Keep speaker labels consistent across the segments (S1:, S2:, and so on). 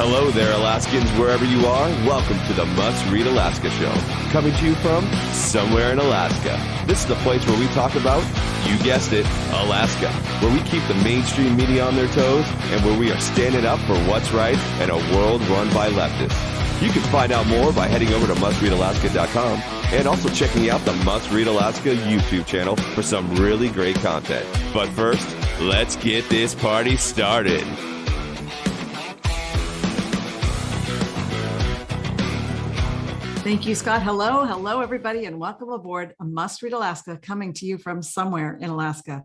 S1: Hello there, Alaskans, wherever you are. Welcome to the Must Read Alaska Show, coming to you from somewhere in Alaska. This is the place where we talk about, you guessed it, Alaska, where we keep the mainstream media on their toes and where we are standing up for what's right in a world run by leftists. You can find out more by heading over to mustreadalaska.com and also checking out the Must Read Alaska YouTube channel for some really great content. But first, let's get this party started.
S2: Thank you, Scott. Hello, everybody, and welcome aboard a Must Read Alaska, coming to you from somewhere in Alaska.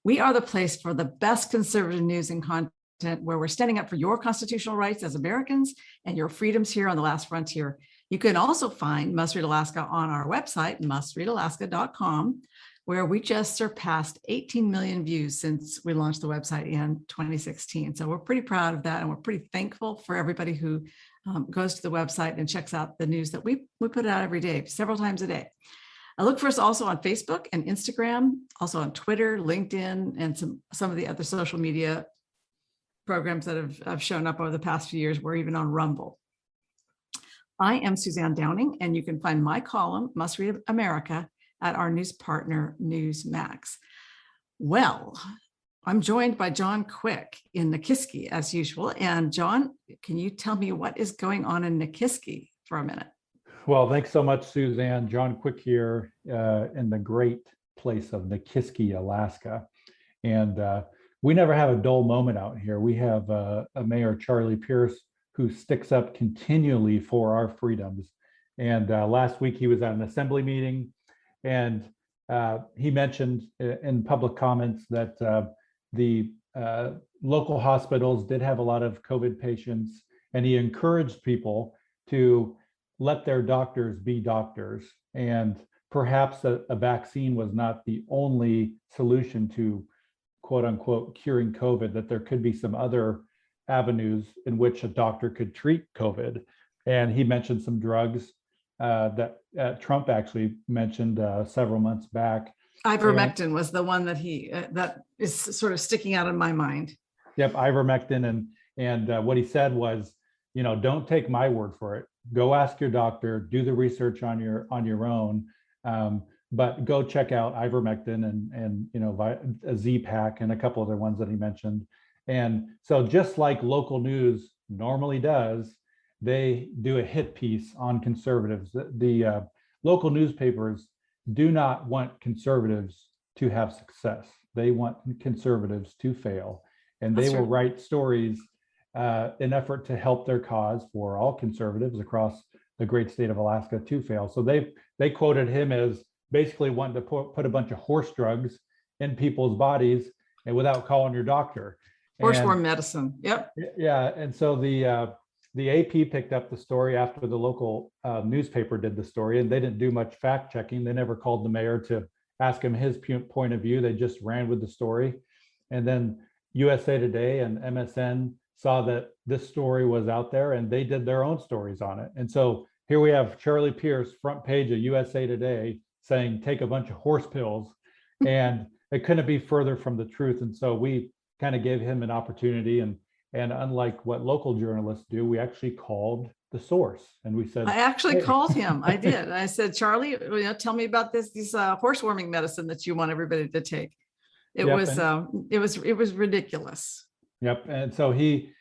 S2: We are the place for the best conservative news and content, where we're standing up for your constitutional rights as Americans and your freedoms here on the last frontier. You can also find Must Read Alaska on our website, mustreadalaska.com, where we just surpassed 18 million views since we launched the website in 2016. So we're pretty proud of that, and we're pretty thankful for everybody who goes to the website and checks out the news that we put out every day, several times a day. Look for us also on Facebook and Instagram, also on Twitter, LinkedIn, and some of the other social media programs that have shown up over the past few years. We're even on Rumble. I am Suzanne Downing, and you can find my column, Must Read America, at our news partner, Newsmax. Well, I'm joined by John Quick in Nikiski, as usual. And John, can you tell me what is going on in Nikiski for a minute?
S3: Well, thanks so much, Suzanne. John Quick here in the great place of Nikiski, Alaska. And we never have a dull moment out here. We have a Mayor, Charlie Pierce, who sticks up continually for our freedoms. And last week he was at an assembly meeting, and he mentioned in public comments that the local hospitals did have a lot of COVID patients, and he encouraged people to let their doctors be doctors. And perhaps a vaccine was not the only solution to, quote unquote, curing COVID, that there could be some other avenues in which a doctor could treat COVID. And he mentioned some drugs that Trump actually mentioned several months back.
S2: Ivermectin was the one that that is sort of sticking out in my mind.
S3: Yep, ivermectin, and what he said was, don't take my word for it. Go ask your doctor, do the research on your own, but go check out ivermectin and a Z-Pack and a couple other ones that he mentioned. And so, just like local news normally does, they do a hit piece on conservatives. The local newspapers do not want conservatives to have success. They want conservatives to fail. And they will write stories in effort to help their cause for all conservatives across the great state of Alaska to fail. So they quoted him as basically wanting to put a bunch of horse drugs in people's bodies and without calling your doctor.
S2: Horseworm medicine. Yep.
S3: Yeah. And so the AP picked up the story after the local newspaper did the story, and they didn't do much fact checking. They never called the mayor to ask him his point of view. They just ran with the story. And then USA Today and MSN saw that this story was out there, and they did their own stories on it. And so here we have Charlie Pierce, front page of USA Today, saying, take a bunch of horse pills. And it couldn't be further from the truth. And so we kind of gave him an opportunity, and unlike what local journalists do, we actually called the source, and we said,
S2: I actually called him. I did. I said, Charlie, tell me about this horse warming medicine that you want everybody to take. It was ridiculous.
S3: Yep. And so he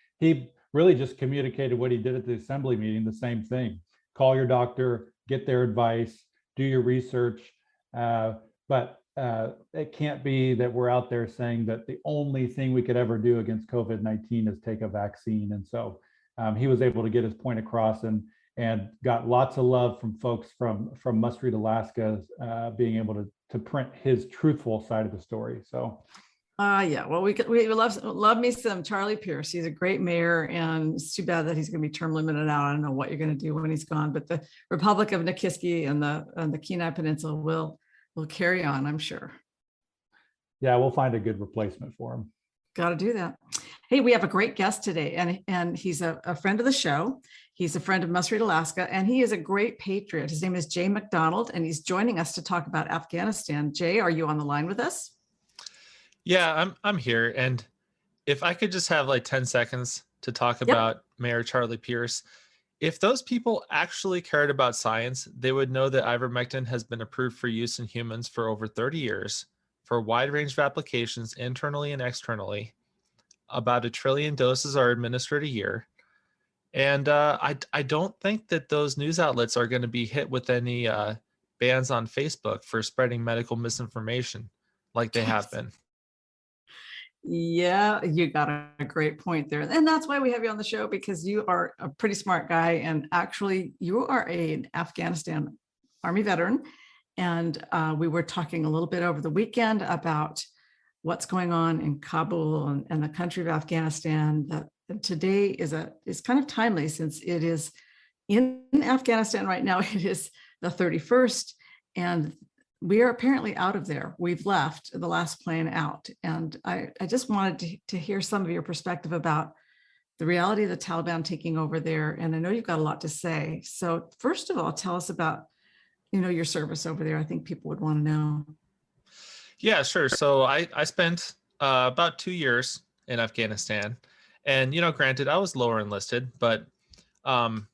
S3: really just communicated what he did at the assembly meeting, the same thing. Call your doctor, get their advice, do your research. But it can't be that we're out there saying that the only thing we could ever do against COVID-19 is take a vaccine. And so he was able to get his point across, and got lots of love from folks from Must Read Alaska, being able to print his truthful side of the story. So
S2: yeah, well, we love me some Charlie Pierce. He's a great mayor, and it's too bad that he's going to be term limited out. I don't know what you're going to do when he's gone, but the Republic of Nikiski and the Kenai Peninsula will carry on, I'm sure.
S3: Yeah, we'll find a good replacement for him.
S2: Got to do that. Hey, we have a great guest today, and he's a friend of the show. He's a friend of Must Read Alaska, and he is a great patriot. His name is Jay McDonald, and he's joining us to talk about Afghanistan. Jay, are you on the line with us?
S4: Yeah, I'm here. And if I could just have like 10 seconds to talk
S2: Yep.
S4: about Mayor Charlie Pierce. If those people actually cared about science, they would know that ivermectin has been approved for use in humans for over 30 years for a wide range of applications internally and externally. About 1 trillion doses are administered a year. And I don't think that those news outlets are going to be hit with any bans on Facebook for spreading medical misinformation like they have been.
S2: Yeah, you got a great point there. And that's why we have you on the show, because you are a pretty smart guy. And actually, you are an Afghanistan Army veteran. And we were talking a little bit over the weekend about what's going on in Kabul and the country of Afghanistan. That today is kind of timely, since it is in Afghanistan right now. It is the 31st, and we are apparently out of there. We've left, the last plane out. And I just wanted to hear some of your perspective about the reality of the Taliban taking over there. And I know you've got a lot to say. So first of all, tell us about, your service over there. I think people would want to know.
S4: Yeah, sure. So I spent about 2 years in Afghanistan. And, granted, I was lower enlisted, but travel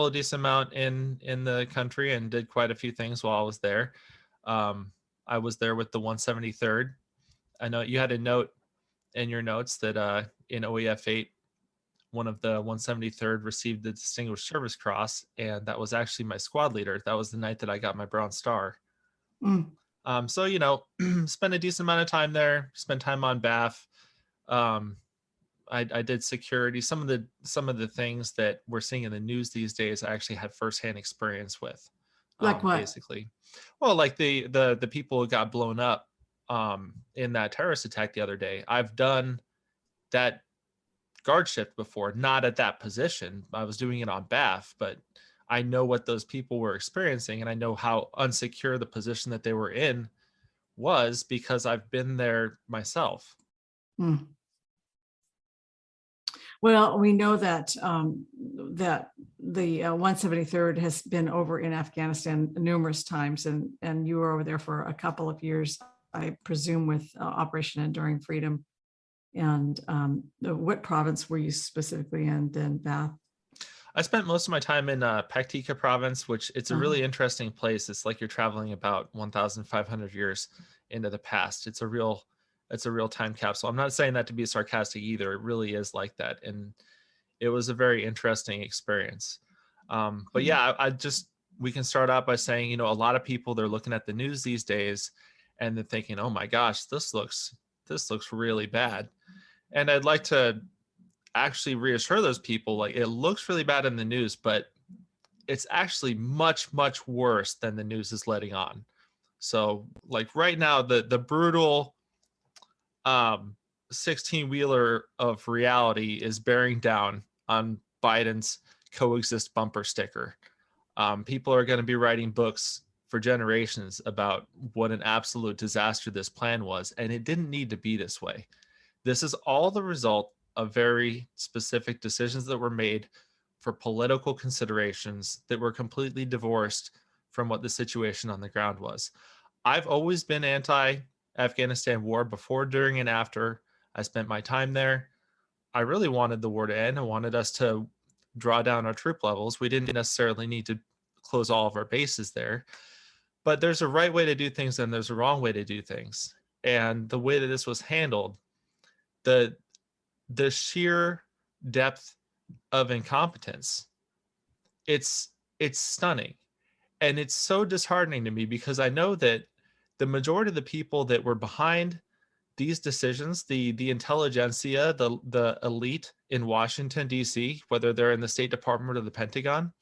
S4: a decent amount in the country and did quite a few things while I was there. I was there with the 173rd. I know you had a note in your notes that in OEF 8, one of the 173rd received the Distinguished Service Cross, and that was actually my squad leader. That was the night that I got my Bronze Star.
S2: Mm.
S4: So, spent a decent amount of time there, spent time on BAF. I did security. Some of the things that we're seeing in the news these days, I actually had firsthand experience with.
S2: Like what?
S4: Basically, well, like the people who got blown up in that terrorist attack the other day. I've done that guard shift before, not at that position. I was doing it on BAF, but I know what those people were experiencing, and I know how unsecure the position that they were in was, because I've been there myself.
S2: Mm. Well, we know that that the 173rd has been over in Afghanistan numerous times, and you were over there for a couple of years, I presume, with Operation Enduring Freedom. And what province were you specifically in Bath?
S4: I spent most of my time in Paktika province, which it's a really interesting place. It's like you're traveling about 1,500 years into the past. It's a real time capsule. I'm not saying that to be sarcastic either. It really is like that. And it was a very interesting experience. But yeah, we can start out by saying, a lot of people, they're looking at the news these days and they're thinking, oh my gosh, this looks really bad. And I'd like to actually reassure those people, like, it looks really bad in the news, but it's actually much, much worse than the news is letting on. So like right now, the brutal 16-wheeler of reality is bearing down on Biden's coexist bumper sticker. People are going to be writing books for generations about what an absolute disaster this plan was, and it didn't need to be this way. This is all the result of very specific decisions that were made for political considerations that were completely divorced from what the situation on the ground was. I've always been anti-Afghanistan war before, during, and after. I spent my time there. I really wanted the war to end. I wanted us to draw down our troop levels. We didn't necessarily need to close all of our bases there. But there's a right way to do things and there's a wrong way to do things. And the way that this was handled, the sheer depth of incompetence, it's stunning. And it's so disheartening to me, because I know that the majority of the people that were behind these decisions, the intelligentsia, the elite in Washington, D.C., whether they're in the State Department or the Pentagon,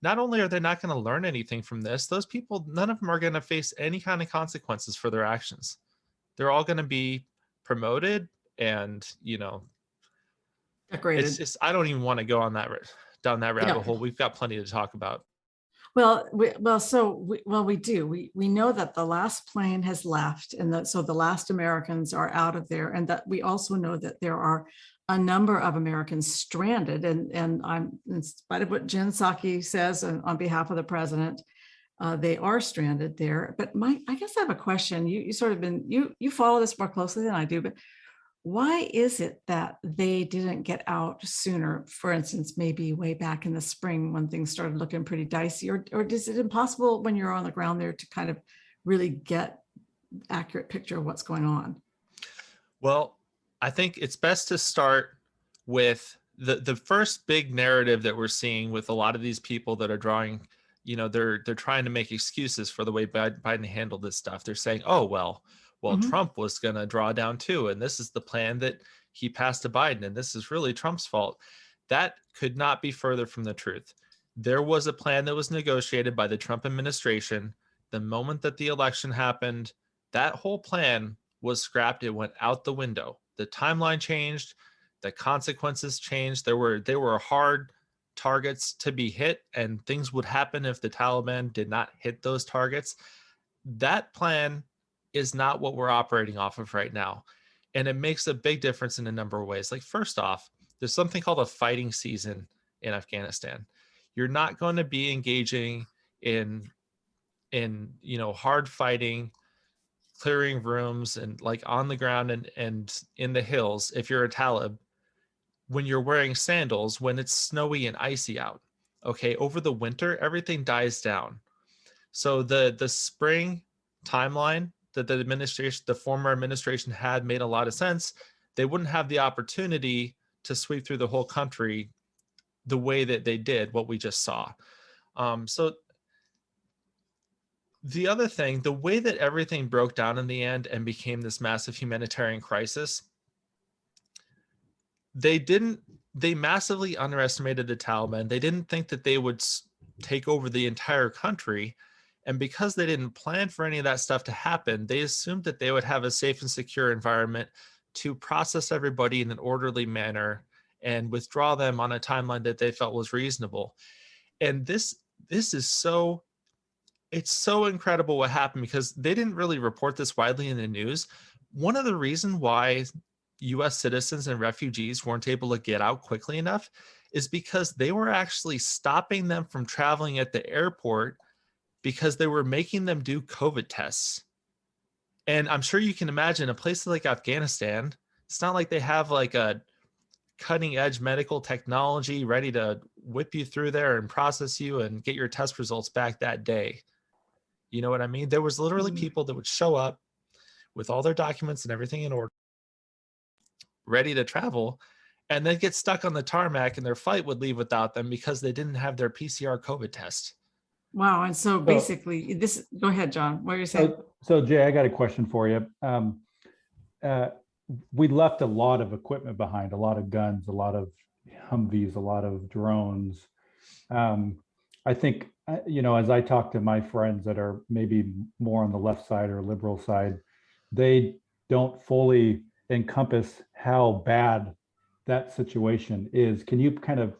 S4: not only are they not going to learn anything from this, those people, none of them are going to face any kind of consequences for their actions. They're all going to be promoted and,
S2: Decorated.
S4: It's just, I don't even want to go down that rabbit hole. We've got plenty to talk about.
S2: Well, we do. We know that the last plane has left, and so the last Americans are out of there, and that we also know that there are a number of Americans stranded. And I'm, in spite of what Jen Psaki says on behalf of the president, they are stranded there. But I guess I have a question. You sort of you follow this more closely than I do, but Why is it that they didn't get out sooner? For instance, maybe way back in the spring when things started looking pretty dicey, or is it impossible when you're on the ground there to kind of really get accurate picture of what's going on?
S4: Well, I think it's best to start with the first big narrative that we're seeing with a lot of these people that are drawing, they're trying to make excuses for the way Biden handled this stuff. They're saying, oh, well,
S2: Mhm.
S4: Trump was going to draw down too, and this is the plan that he passed to Biden, and this is really Trump's fault. That could not be further from the truth. There was a plan that was negotiated by the Trump administration. The moment that the election happened, that whole plan was scrapped. It went out the window. The timeline changed, the consequences changed. There were hard targets to be hit, and things would happen if the Taliban did not hit those targets. That plan is not what we're operating off of right now. And it makes a big difference in a number of ways. Like, first off, there's something called a fighting season in Afghanistan. You're not going to be engaging in hard fighting, clearing rooms and like on the ground and in the hills if you're a Talib when you're wearing sandals when it's snowy and icy out. Okay, over the winter everything dies down. So the spring timeline that the former administration had made a lot of sense. They wouldn't have the opportunity to sweep through the whole country the way that they did, what we just saw. So the other thing, the way that everything broke down in the end and became this massive humanitarian crisis, they massively underestimated the Taliban. They didn't think that they would take over the entire country. And because they didn't plan for any of that stuff to happen, they assumed that they would have a safe and secure environment to process everybody in an orderly manner and withdraw them on a timeline that they felt was reasonable. And this is it's so incredible what happened because they didn't really report this widely in the news. One of the reasons why US citizens and refugees weren't able to get out quickly enough is because they were actually stopping them from traveling at the airport because they were making them do COVID tests. And I'm sure you can imagine a place like Afghanistan, it's not like they have like a cutting edge medical technology ready to whip you through there and process you and get your test results back that day. You know what I mean? There was literally people that would show up with all their documents and everything in order, ready to travel, and then get stuck on the tarmac and their flight would leave without them because they didn't have their PCR COVID test.
S2: Wow. And so basically go ahead, John, what are you saying?
S3: So Jay, I got a question for you. We left a lot of equipment behind, a lot of guns, a lot of Humvees, a lot of drones. I think, as I talk to my friends that are maybe more on the left side or liberal side, they don't fully encompass how bad that situation is. Can you kind of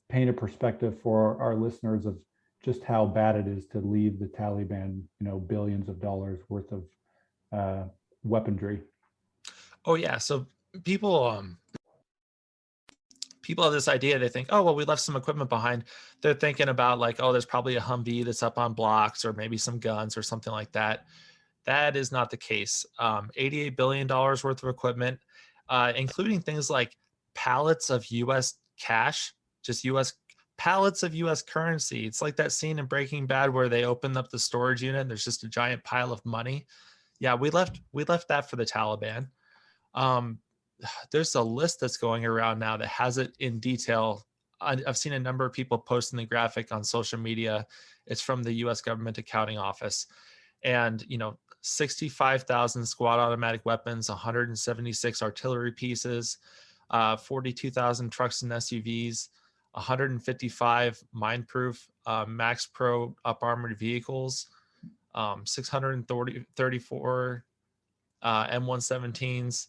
S3: paint a perspective for our listeners of just how bad it is to leave the Taliban, billions of dollars worth of weaponry?
S4: Oh yeah. So people have this idea. They think, oh, well, we left some equipment behind. They're thinking about like, oh, there's probably a Humvee that's up on blocks or maybe some guns or something like that. That is not the case. $88 billion worth of equipment, including things like pallets of U.S. cash, just U.S. pallets of U.S. currency. It's like that scene in Breaking Bad where they open up the storage unit and there's just a giant pile of money. Yeah, we left that for the Taliban. There's a list that's going around now that has it in detail. I've seen a number of people posting the graphic on social media. It's from the U.S. Government Accounting Office. And, 65,000 squad automatic weapons, 176 artillery pieces, 42,000 trucks and SUVs, 155 mine-proof Max Pro up-armored vehicles, 634 M117s,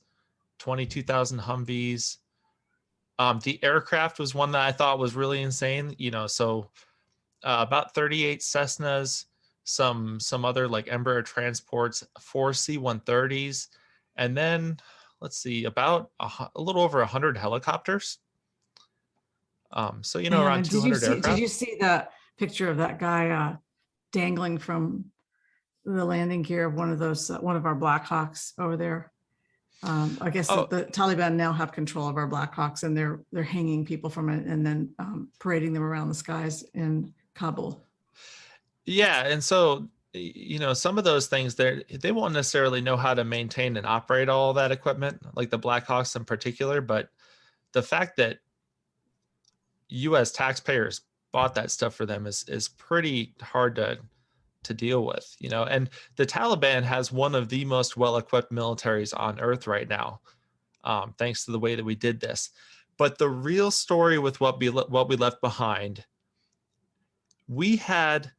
S4: 22,000 Humvees. The aircraft was one that I thought was really insane. About 38 Cessnas, some other like Embraer transports, 4 C-130s, and then let's see, about a little over 100 helicopters. Around 200 aircraft.
S2: Did you see the picture of that guy dangling from the landing gear of one of our Blackhawks over there? I guess
S4: Oh.
S2: the Taliban now have control of our Black Hawks, and they're hanging people from it and then parading them around the skies in Kabul.
S4: Yeah, and so some of those things they won't necessarily know how to maintain and operate all that equipment, like the Black Hawks in particular. But the fact that U.S. taxpayers bought that stuff for them is pretty hard to deal with, And the Taliban has one of the most well-equipped militaries on earth right now, thanks to the way that we did this. But the real story with what we left behind, we had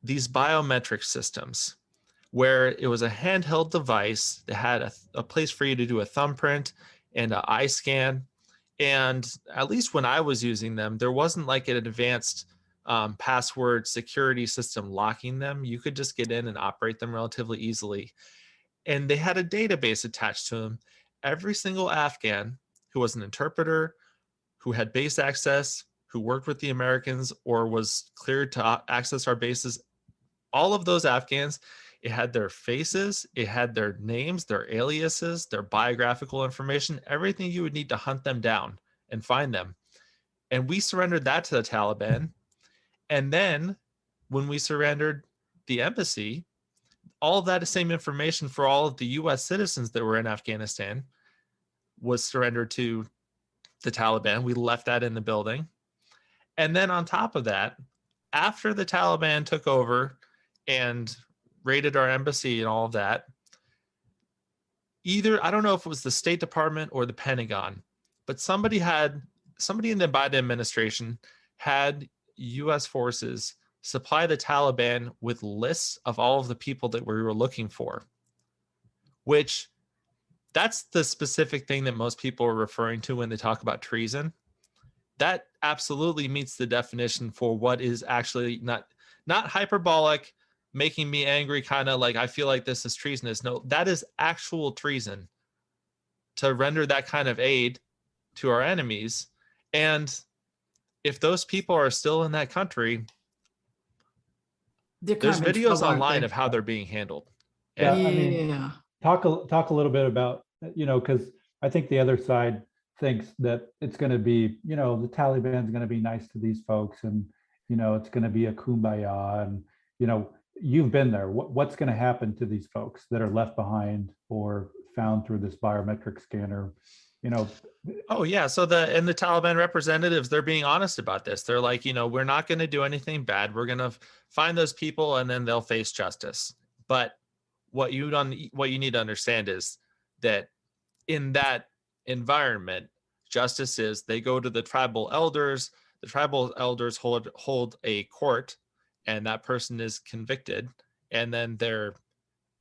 S4: these biometric systems where it was a handheld device that had a place for you to do a thumbprint and an eye scan. And at least when I was using them, there wasn't like an advanced password security system locking them. You could just get in and operate them relatively easily. And they had a database attached to them. Every single Afghan who was an interpreter, who had base access, who worked with the Americans, or was cleared to access our bases, all of those Afghans, it had their faces, it had their names, their aliases, their biographical information, everything you would need to hunt them down and find them. And we surrendered that to the Taliban. And then when we surrendered the embassy, all of that same information for all of the US citizens that were in Afghanistan was surrendered to the Taliban. We left that in the building. And then on top of that, after the Taliban took over and raided our embassy and all of that, I don't know if it was the State Department or the Pentagon, but somebody in the Biden administration had US forces supply the Taliban with lists of all of the people that we were looking for, which that's the specific thing that most people are referring to when they talk about treason. That absolutely meets the definition for what is actually not hyperbolic, making me angry, kind of like I feel like this is treasonous. No, that is actual treason to render that kind of aid to our enemies. And if those people are still in that country, there's videos online of how they're being handled.
S3: Yeah,
S4: And
S3: I mean, talk a little bit about, because I think the other side thinks that it's going to be, the Taliban's going to be nice to these folks, and it's going to be a kumbaya, and you've been there. What's going to happen to these folks that are left behind or found through this biometric scanner?
S4: Oh yeah, so the Taliban representatives, they're being honest about this. They're like, we're not going to do anything bad. We're going to find those people and then they'll face justice. But what you need to understand is that in that environment, justice is they go to the tribal elders. The tribal elders hold a court, and that person is convicted, and then they're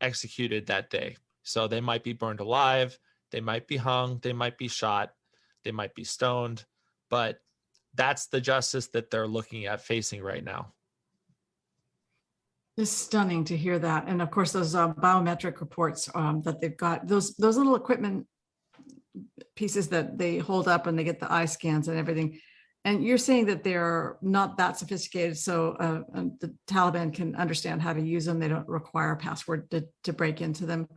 S4: executed that day. So they might be burned alive, they might be hung, they might be shot, they might be stoned, but that's the justice that they're looking at facing right now.
S2: It's stunning to hear that. And of course, those biometric reports that they've got, those little equipment pieces that they hold up and they get the eye scans and everything. And you're saying that they're not that sophisticated, so the Taliban can understand how to use them. They don't require a password to break into them.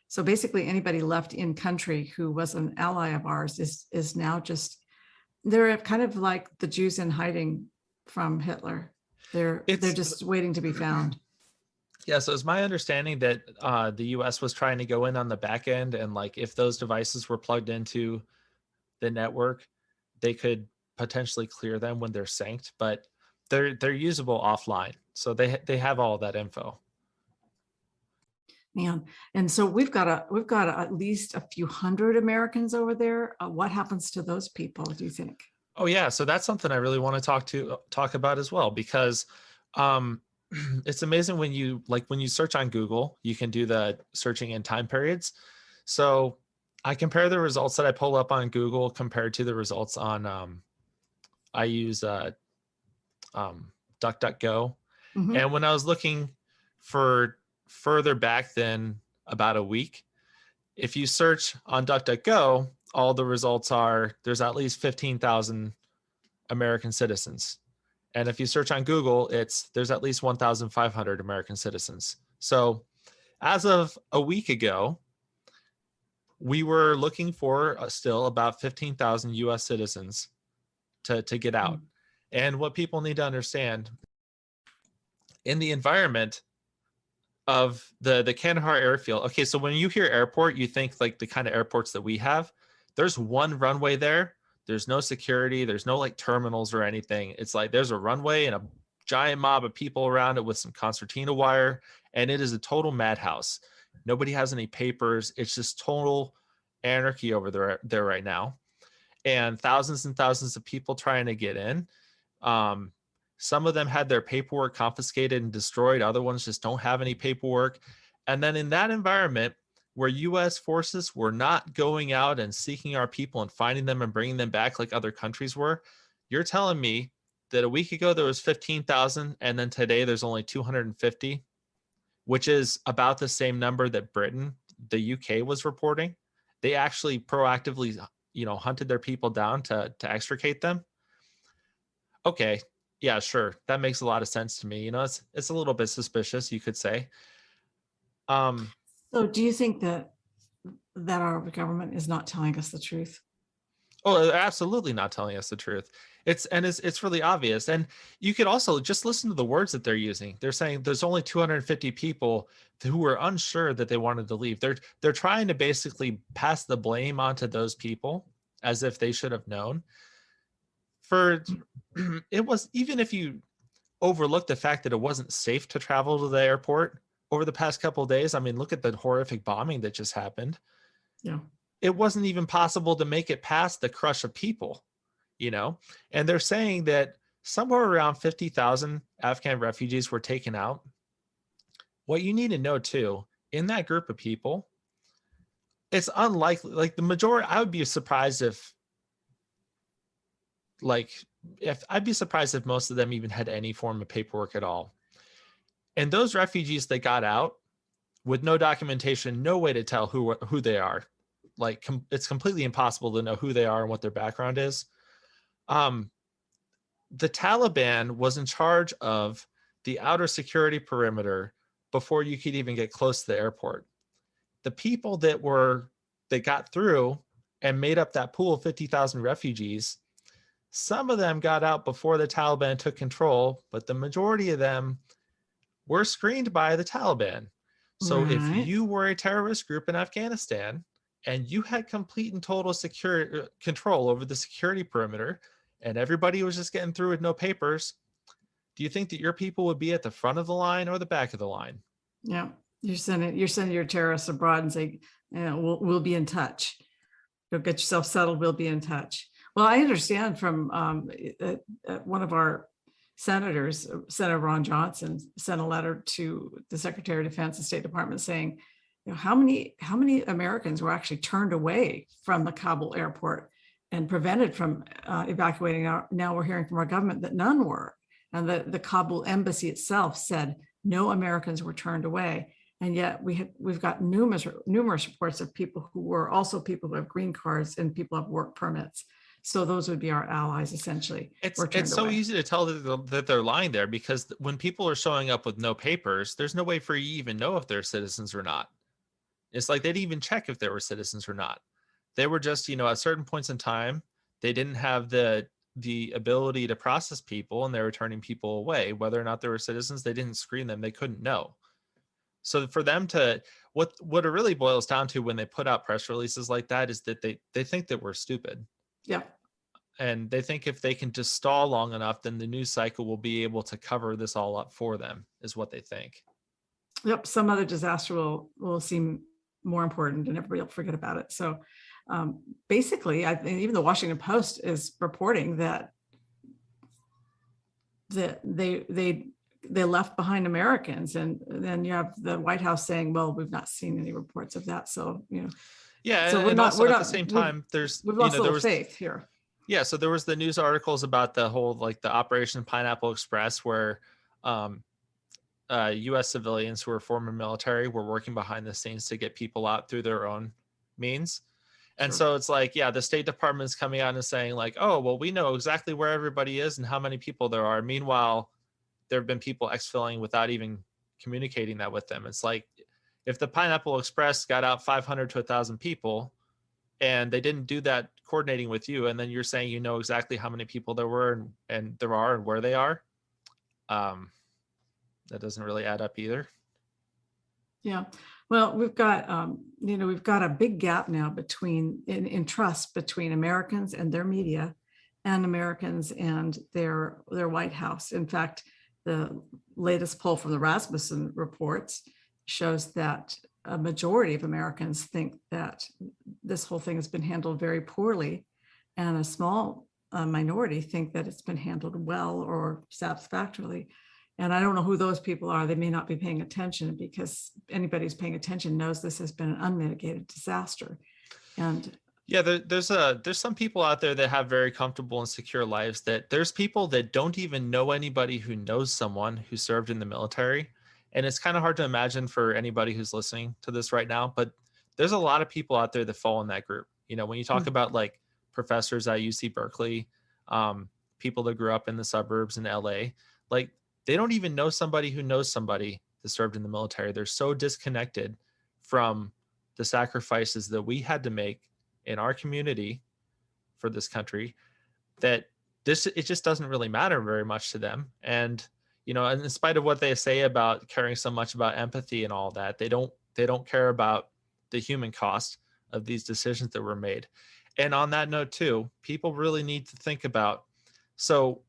S2: So basically anybody left in country who was an ally of ours is now just, they're kind of like the Jews in hiding from Hitler. They're just waiting to be found.
S4: Yeah, so it's my understanding that the US was trying to go in on the back end, and like if those devices were plugged into the network, they could potentially clear them when they're synced, but they're usable offline. So they have all that info.
S2: Man, and so we've got at least a few hundred Americans over there. What happens to those people, do you think?
S4: Oh yeah, so that's something I really want to talk about as well, because it's amazing when you search on Google, you can do the searching in time periods. So I compare the results that I pull up on Google compared to the results on I use DuckDuckGo.
S2: Mm-hmm.
S4: And when I was looking for further back than about a week, if you search on DuckDuckGo, all the results are there's at least 15,000 American citizens. And if you search on Google, there's at least 1,500 American citizens. So as of a week ago, we were looking for still about 15,000 US citizens to get out. And what people need to understand, in the environment of the Kandahar airfield, okay, so when you hear airport, you think like the kind of airports that we have. There's one runway there. There's no security. There's no like terminals or anything. It's like there's a runway and a giant mob of people around it with some concertina wire, and it is a total madhouse. Nobody has any papers. It's just total anarchy over there right now, and thousands of people trying to get in. Some of them had their paperwork confiscated and destroyed. Other ones just don't have any paperwork. And then in that environment where US forces were not going out and seeking our people and finding them and bringing them back like other countries were, you're telling me that a week ago there was 15,000 and then today there's only 250, which is about the same number that Britain, the UK was reporting. They actually proactively, hunted their people down to extricate them. Okay, yeah, sure. That makes a lot of sense to me. It's a little bit suspicious, you could say.
S2: So do you think that our government is not telling us the truth?
S4: Oh, they're absolutely not telling us the truth. It's really obvious. And you could also just listen to the words that they're using. They're saying there's only 250 people who were unsure that they wanted to leave. They're trying to basically pass the blame onto those people as if they should have known. It was, even if you overlook the fact that it wasn't safe to travel to the airport over the past couple of days. I mean, look at the horrific bombing that just happened.
S2: Yeah.
S4: It wasn't even possible to make it past the crush of people, and they're saying that somewhere around 50,000 Afghan refugees were taken out. What you need to know too, in that group of people, it's unlikely, like the majority, I would be surprised if I'd be surprised if most of them even had any form of paperwork at all. And those refugees that got out with no documentation, no way to tell who they are. It's completely impossible to know who they are and what their background is. The Taliban was in charge of the outer security perimeter before you could even get close to the airport. The people that got through and made up that pool of 50,000 refugees, some of them got out before the Taliban took control, but the majority of them were screened by the Taliban. So
S2: Right.
S4: if you were a terrorist group in Afghanistan and you had complete and total security control over the security perimeter and everybody was just getting through with no papers, do you think that your people would be at the front of the line or the back of the line?
S2: Yeah. You're sending your terrorists abroad and say, we'll be in touch. You'll get yourself settled. We'll be in touch. Well, I understand from one of our senators, Senator Ron Johnson, sent a letter to the Secretary of Defense and State Department saying, how many Americans were actually turned away from the Kabul airport and prevented from evacuating. Now we're hearing from our government that none were. And the Kabul embassy itself said no Americans were turned away. And yet we've got numerous reports of people who were also people who have green cards and people who have work permits. So those would be our allies, essentially.
S4: It's so easy to tell that they're lying there, because when people are showing up with no papers, there's no way for you to even know if they're citizens or not. It's like they didn't even check if they were citizens or not. They were just, at certain points in time, they didn't have the ability to process people, and they were turning people away. Whether or not they were citizens, they didn't screen them. They couldn't know. So for them to, what it really boils down to when they put out press releases like that is that they think that we're stupid.
S2: Yeah.
S4: And they think if they can just stall long enough, then the news cycle will be able to cover this all up for them, is what they think.
S2: Yep. Some other disaster will seem more important and everybody will forget about it. So basically, I think even the Washington Post is reporting that they left behind Americans, and then you have the White House saying, well, we've not seen any reports of that. So,
S4: Yeah.
S2: so
S4: and also at the same time,
S2: we've lost a little faith here.
S4: Yeah. So there was the news articles about the whole, the Operation Pineapple Express, where U.S. civilians who were former military were working behind the scenes to get people out through their own means. And
S2: Sure.
S4: so it's the State Department's coming out and saying oh, well, we know exactly where everybody is and how many people there are. Meanwhile, there have been people exfilling without even communicating that with them. It's if the Pineapple Express got out 500 to 1,000 people and they didn't do that coordinating with you, and then you're saying you know exactly how many people there were and there are and where they are, that doesn't really add up either.
S2: Yeah. Well, we've got, we've got a big gap now between in trust between Americans and their media and Americans and their White House. In fact, the latest poll from the Rasmussen reports shows that a majority of Americans think that this whole thing has been handled very poorly, and a small minority think that it's been handled well or satisfactorily. And I don't know who those people are. They may not be paying attention, because anybody who's paying attention knows this has been an unmitigated disaster. And
S4: yeah, there's some people out there that have very comfortable and secure lives, that there's people that don't even know anybody who knows someone who served in the military. And it's kind of hard to imagine for anybody who's listening to this right now, but there's a lot of people out there that fall in that group. You know, when you talk about like professors at UC Berkeley, people that grew up in the suburbs in LA, like they don't even know somebody who knows somebody that served in the military. They're so disconnected from the sacrifices that we had to make in our community for this country that it just doesn't really matter very much to them. And, you know, in spite of what they say about caring so much about empathy and all that, they don't care about the human cost of these decisions that were made. And on that note too, people really need to think about, so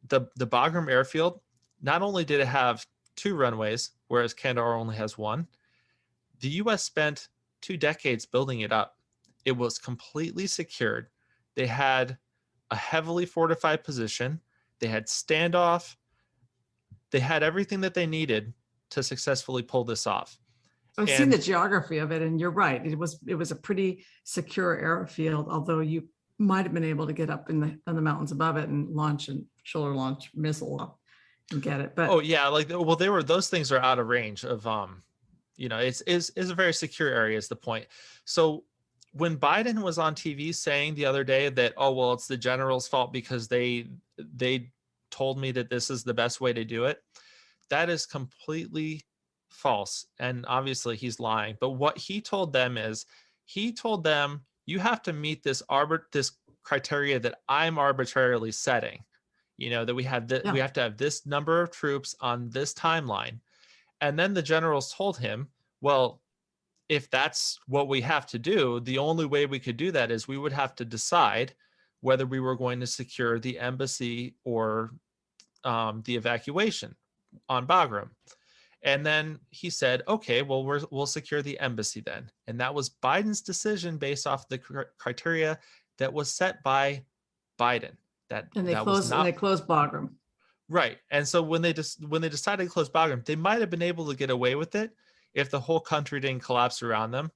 S4: the Bagram airfield, not only did it have 2 runways, whereas Kandahar only has 1, the US spent 2 decades building it up. It was completely secured. They had a heavily fortified position. They had standoff. They had everything that they needed to successfully pull this off.
S2: I've seen the geography of it, and you're right. It was a pretty secure airfield, although you might have been able to get up in the mountains above it and launch and shoulder launch missile up and get it. But
S4: oh yeah, like, well, those things are out of range of it's a very secure area is the point. So when Biden was on TV saying the other day that, oh well, it's the general's fault because they told me that this is the best way to do it, that is completely false. And obviously he's lying. But what he told them is, he told them, you have to meet this criteria that I'm arbitrarily setting. You know, that we have we have to have this number of troops on this timeline. And then the generals told him, well, if that's what we have to do, the only way we could do that is we would have to decide whether we were going to secure the embassy or the evacuation on Bagram. And then he said, okay, well, we'll secure the embassy then. And that was Biden's decision based off the criteria that was set by Biden.
S2: They closed Bagram.
S4: Right. And so when they decided to close Bagram, they might have been able to get away with it if the whole country didn't collapse around them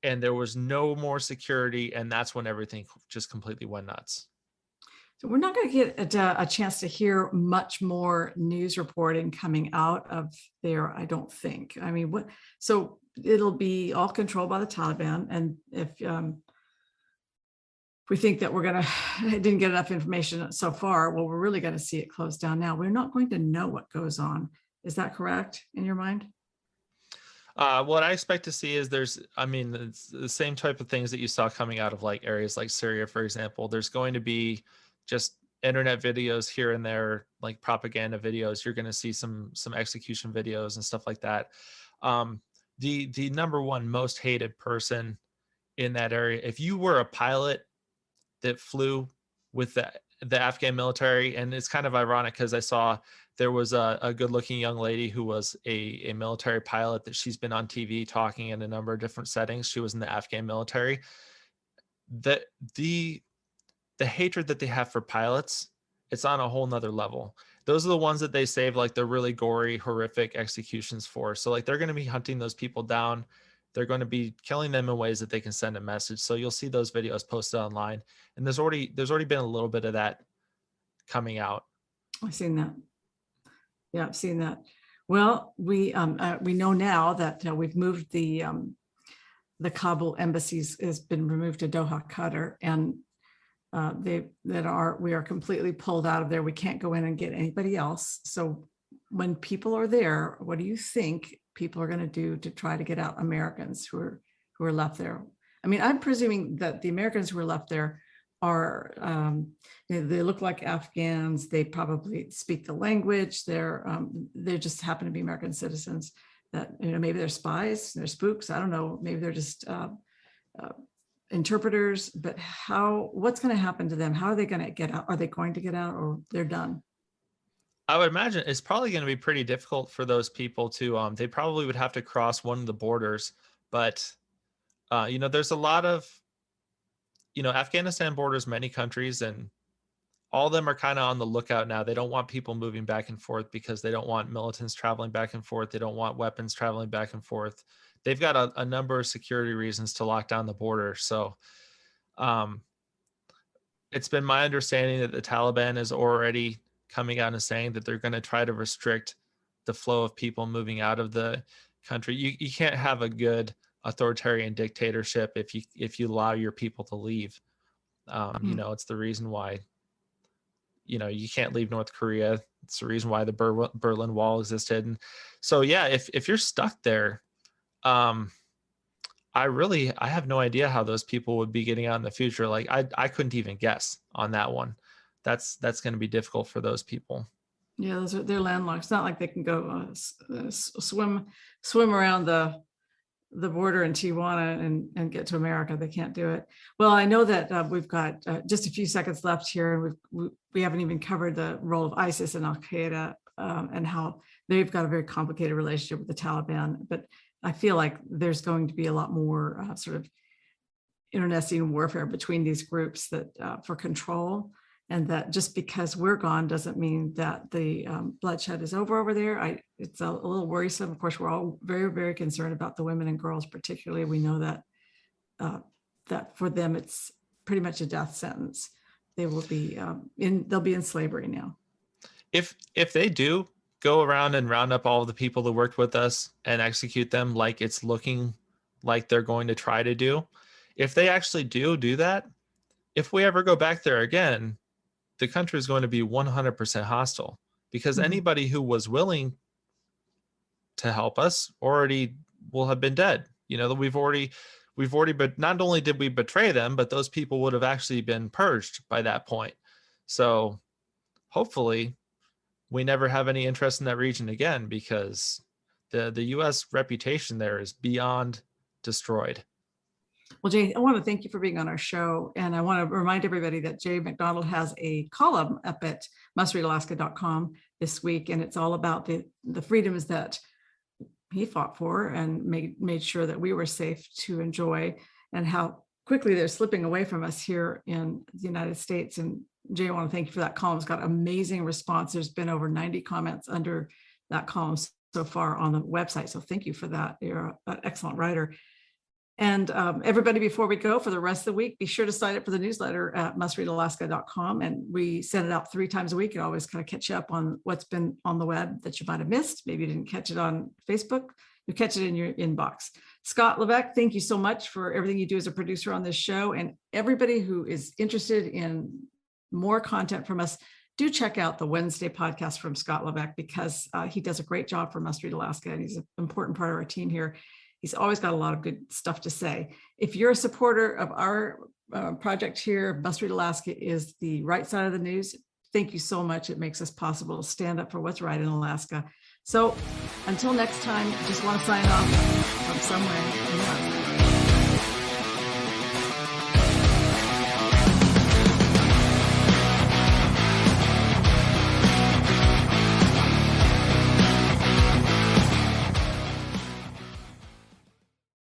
S4: and there was no more security. And that's when everything just completely went nuts.
S2: So we're not going to get a chance to hear much more news reporting coming out of there, I don't think. I mean, so it'll be all controlled by the Taliban. And if we think that didn't get enough information so far, well, we're really going to see it close down now. We're not going to know what goes on. Is that correct in your mind?
S4: What I expect to see is it's the same type of things that you saw coming out of like areas like Syria, for example. There's going to be just internet videos here and there, like propaganda videos. You're going to see some execution videos and stuff like that. The number one most hated person in that area, if you were a pilot that flew with the Afghan military, and it's kind of ironic because I saw there was a good-looking young lady who was a military pilot that she's been on TV talking in a number of different settings. She was in the Afghan military. The hatred that they have for pilots, it's on a whole nother level. Those are the ones that they save like the really gory, horrific executions for. So like they're going to be hunting those people down. They're going to be killing them in ways that they can send a message. So you'll see those videos posted online. And there's already been a little bit of that coming out.
S2: I've seen that. Yeah, I've seen that. Well, we know now that we've moved the Kabul embassies has been removed to Doha, Qatar, and we are completely pulled out of there. We can't go in and get anybody else. So when people are there, what do you think people are going to do to try to get out Americans who are left there. I mean, I'm presuming that the Americans who are left there are, they look like Afghans. They probably speak the language. They just happen to be American citizens. That, maybe they're spies, they're spooks. I don't know. Maybe they're just interpreters. But what's going to happen to them? How are they going to get out? Are they going to get out, or they're done?
S4: I would imagine it's probably going to be pretty difficult for those people to, they probably would have to cross one of the borders, but, there's a lot of, Afghanistan borders many countries, and all of them are kind of on the lookout now. They don't want people moving back and forth because they don't want militants traveling back and forth. They don't want weapons traveling back and forth. They've got a number of security reasons to lock down the border. So it's been my understanding that the Taliban is already coming out and saying that they're going to try to restrict the flow of people moving out of the country. You can't have a good authoritarian dictatorship if you allow your people to leave. It's the reason why, you can't leave North Korea. It's the reason why the Berlin Wall existed. And so, yeah, if you're stuck there, I have no idea how those people would be getting out in the future. Like I couldn't even guess on that one. That's going to be difficult for those people.
S2: Yeah, they're landlocked. It's not like they can go swim around the border in Tijuana and get to America. They can't do it. Well, I know that we've got just a few seconds left here, and we haven't even covered the role of ISIS and Al Qaeda and how they've got a very complicated relationship with the Taliban. But I feel like there's going to be a lot more sort of internecine warfare between these groups that for control. And that just because we're gone doesn't mean that the bloodshed is over there. It's a little worrisome. Of course, we're all very, very concerned about the women and girls, particularly. We know that for them, it's pretty much a death sentence. They will be they'll be in slavery now. If
S4: they do go around and round up all of the people that worked with us and execute them, like it's looking like they're going to try to do, if they actually do that, if we ever go back there again, the country is going to be 100% hostile, because anybody who was willing to help us already will have been dead. We've already, but not only did we betray them, but those people would have actually been purged by that point. So hopefully we never have any interest in that region again, because the U.S. reputation there is beyond destroyed.
S2: Well, Jay, I want to thank you for being on our show. And I want to remind everybody that Jay McDonald has a column up at mustreadalaska.com this week. And it's all about the freedoms that he fought for and made sure that we were safe to enjoy, and how quickly they're slipping away from us here in the United States. And Jay, I want to thank you for that column. It's got amazing response. There's been over 90 comments under that column so far on the website. So thank you for that. You're an excellent writer. And everybody, before we go for the rest of the week, be sure to sign up for the newsletter at mustreadalaska.com. And we send it out 3 times a week. It always kind of catch you up on what's been on the web that you might have missed. Maybe you didn't catch it on Facebook. You catch it in your inbox. Scott Levesque, thank you so much for everything you do as a producer on this show. And everybody who is interested in more content from us, do check out the Wednesday podcast from Scott Levesque, because he does a great job for Must Read Alaska, and he's an important part of our team here. He's always got a lot of good stuff to say. If you're a supporter of our project here, Must Read Alaska is the right side of the news. Thank you so much. It makes us possible to stand up for what's right in Alaska. So until next time, I just want to sign off from somewhere in Alaska.